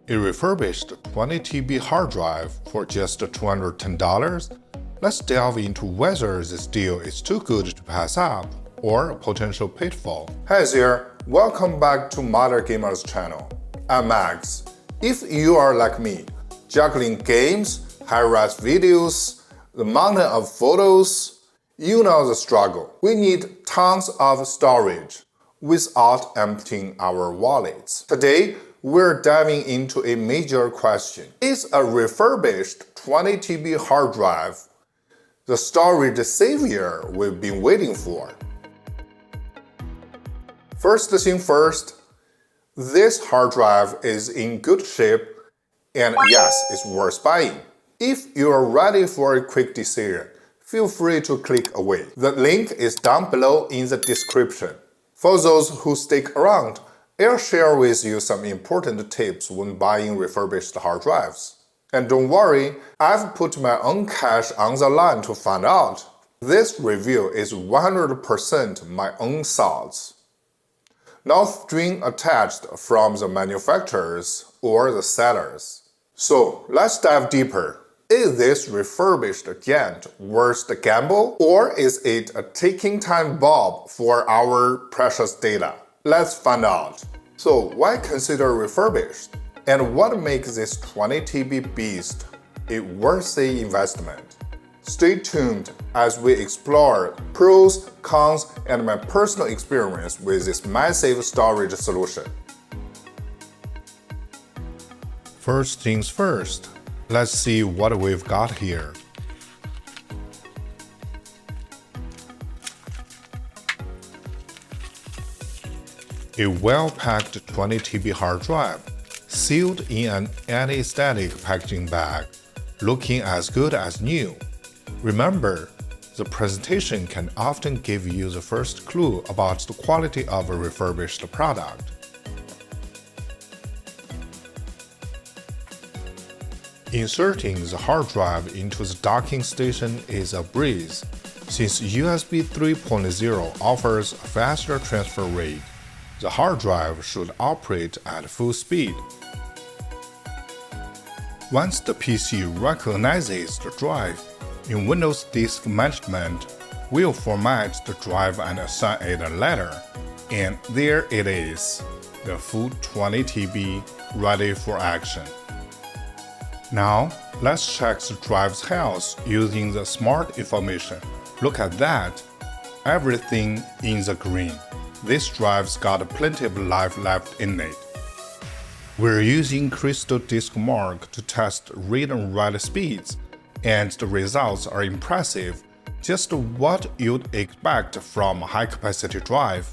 A refurbished 20 TB hard drive for just $210? Let's delve into whether this deal is too good to pass up or a potential pitfall. Hey there, welcome back to Mother Gamer's channel. I'm Max. If you are like me, juggling games, high-res videos, the mountain of photos, you know the struggle. We need tons of storage without emptying our wallets. Today, we're diving into a major question. Is a refurbished 20 TB hard drive the storage savior we've been waiting for? First thing first, this hard drive is in good shape and yes, it's worth buying. If you're ready for a quick decision, feel free to click away. The link is down below in the description. For those who stick around, I'll share with you some important tips when buying refurbished hard drives. And don't worry, I've put my own cash on the line to find out. This review is 100% my own thoughts. No string attached from the manufacturers or the sellers. So let's dive deeper. Is this refurbished gent worth the gamble, or is it a ticking time bomb for our precious data? Let's find out. So why consider refurbished? And what makes this 20 TB beast a worthy investment? Stay tuned as we explore pros, cons, and my personal experience with this massive storage solution. First things first, let's see what we've got here. A well-packed 20 TB hard drive, sealed in an anti-static packaging bag, looking as good as new. Remember, the presentation can often give you the first clue about the quality of a refurbished product. Inserting the hard drive into the docking station is a breeze, since USB 3.0 offers a faster transfer rate. The hard drive should operate at full speed. Once the PC recognizes the drive, in Windows Disk Management, we'll format the drive and assign it a letter. And there it is, the full 20 TB ready for action. Now, let's check the drive's health using the smart information. Look at that, everything in the green. This drive's got plenty of life left in it. We're using Crystal Disk Mark to test read and write speeds, and the results are impressive, just what you'd expect from a high-capacity drive.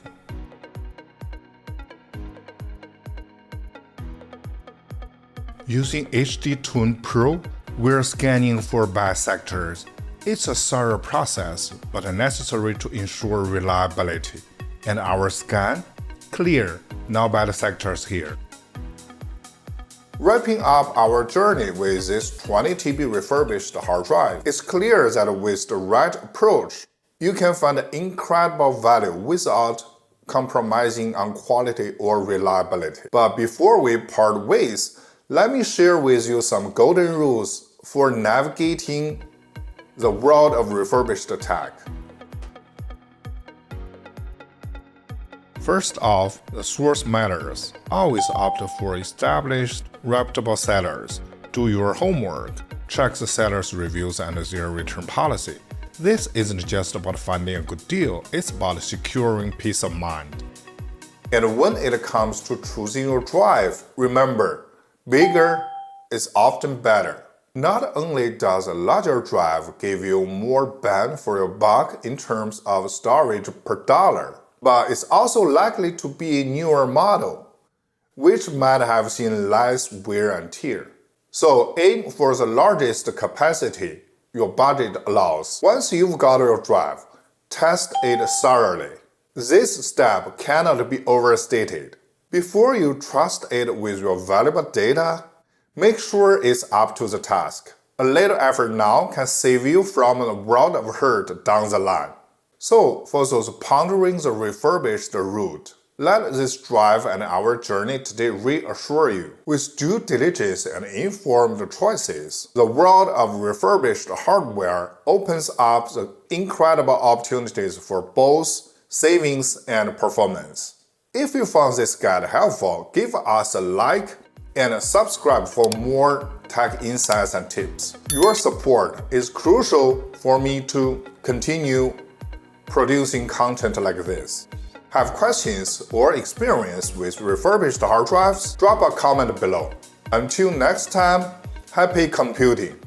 Using HD Tune Pro, we're scanning for bad sectors. It's a thorough process, but necessary to ensure reliability. And our scan? Clear, no bad sectors here. Wrapping up our journey with this 20 TB refurbished hard drive, it's clear that with the right approach, you can find incredible value without compromising on quality or reliability. But before we part ways, let me share with you some golden rules for navigating the world of refurbished tech. First off, the source matters. Always opt for established, reputable sellers. Do your homework. Check the seller's reviews and their return policy. This isn't just about finding a good deal, it's about securing peace of mind. And when it comes to choosing your drive, remember, bigger is often better. Not only does a larger drive give you more bang for your buck in terms of storage per dollar, but it's also likely to be a newer model, which might have seen less wear and tear. So aim for the largest capacity your budget allows. Once you've got your drive, test it thoroughly. This step cannot be overstated. Before you trust it with your valuable data, make sure it's up to the task. A little effort now can save you from a world of hurt down the line. So, for those pondering the refurbished route, Let this drive and our journey today reassure you. With due diligence and informed choices, the world of refurbished hardware opens up the incredible opportunities for both savings and performance. If you found this guide helpful, give us a like and subscribe for more tech insights and tips. Your support is crucial for me to continue producing content like this. Have questions or experience with refurbished hard drives? Drop a comment below. Until next time, happy computing!